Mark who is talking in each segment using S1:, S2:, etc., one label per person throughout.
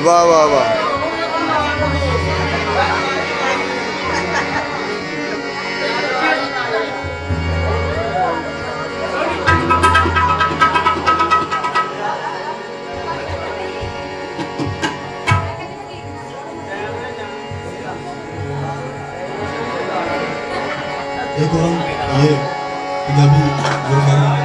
S1: वाह वाह वाह।
S2: एक और ये पंजाबी गुरबानी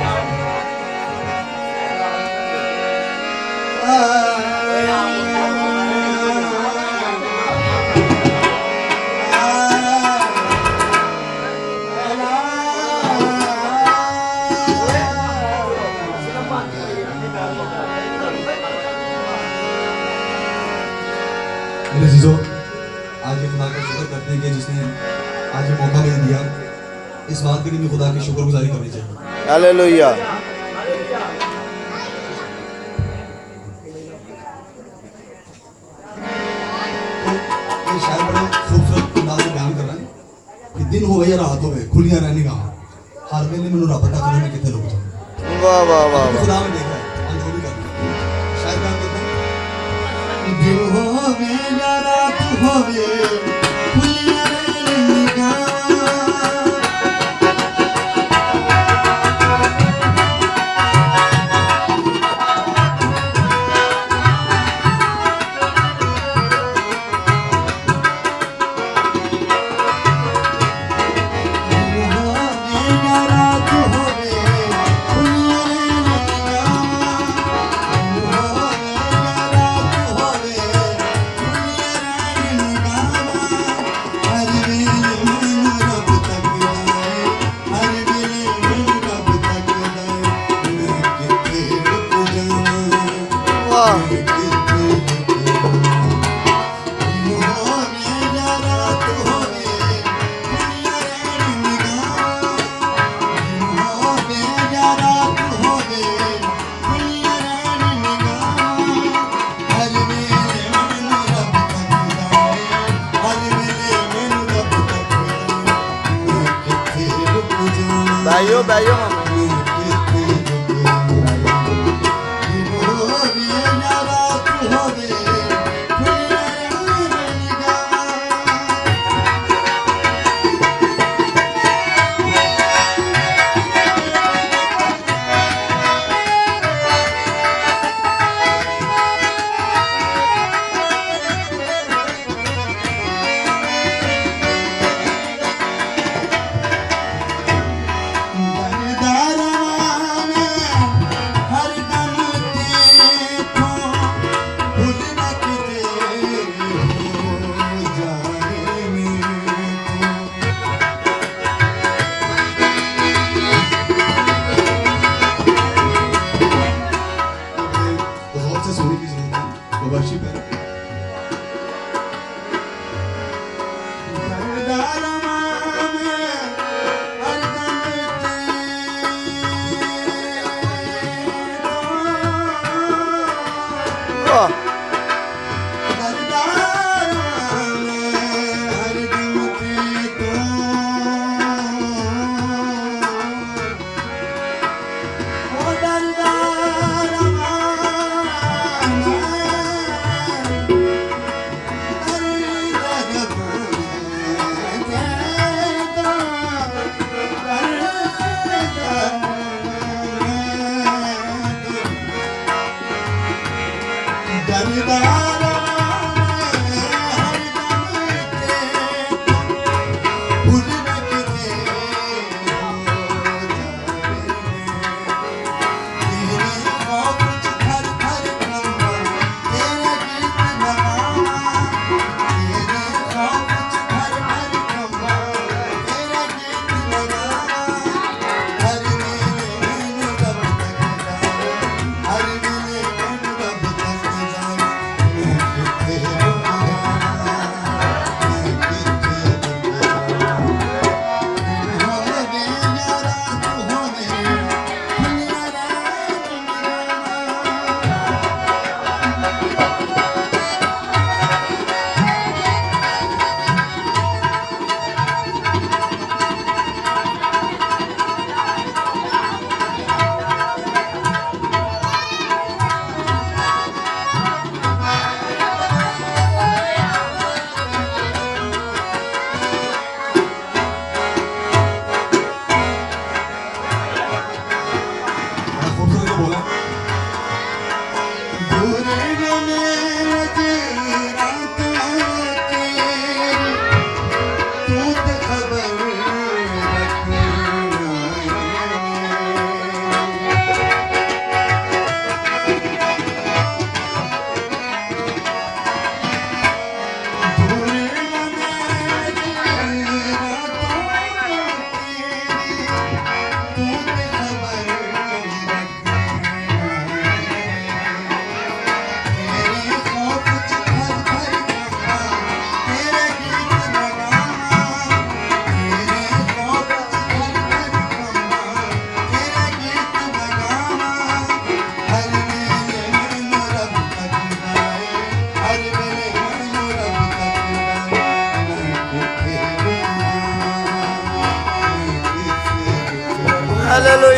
S2: मेरे जीजो, आज ये खुदा का शुक्र करते हैं कि जिसने आज ये मौका मुझे दिया। इस बात के लिए भी खुदा की शुक्रगुजारी करनी चाहिए।
S1: हालेलुया।
S2: तो ये शायद बड़े खूबसूरत अंदाज में बयान कर रहा है कि दिन हो या रात हो खुलियां रहने का हर वेले मैंने रब पता करो मैं कितने लोग जाऊं।
S1: वाह वाह वाह।
S2: खुदा ने देखा है हम जो भी कर रहे हैं। शायद बयान करते हैं दिन होवे या रात होवे खुलियां रहने का
S1: बैयो बैयो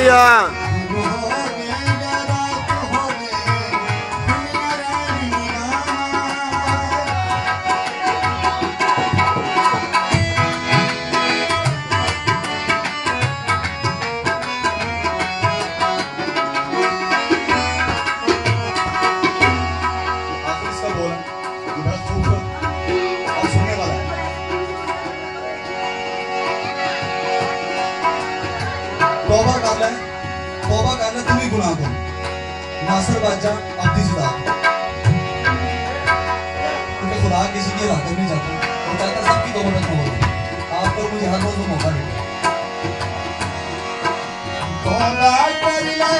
S1: बढ़िया
S2: आखिर इसका बोल ये बड़ा खूबसूरत और सुनने वाला है। तौबा कर ले तुम ही गुनाह को नासर बादशाह अपनी जुदा क्योंकि खुदा किसी की हलाकत नहीं चाहता वो चाहता सबकी तौबा का कबूल करे। आप पर मुझे हर रोज वो मौका मिले। तौबा कर ले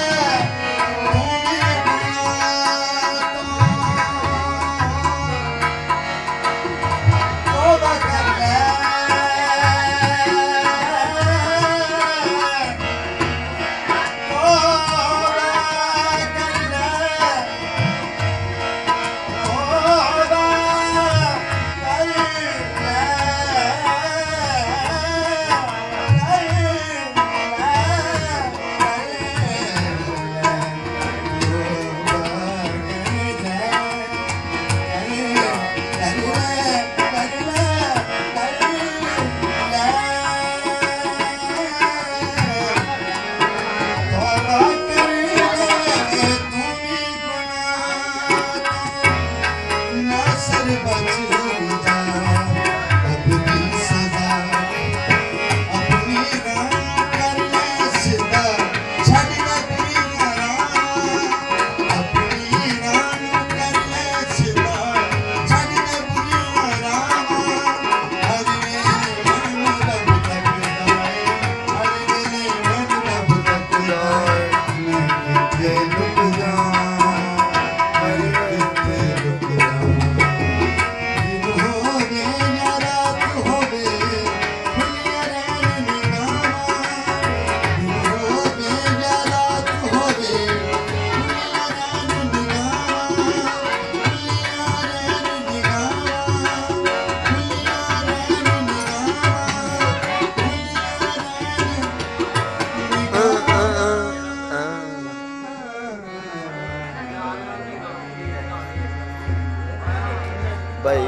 S1: भाई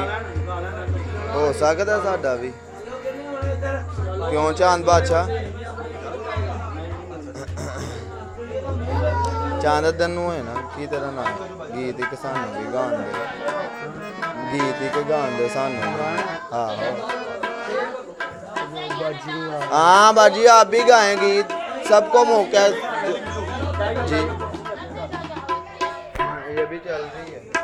S1: हो सकता साडा भी क्यों चांद बादशाह चांद तैनू है ना की तेरा नाम गीत एक सानू भी गान दे गीत एक गान दे सानू आहो हाँ बाजी आप भी गाएं गीत सबको मौका जी ये भी चल रही है।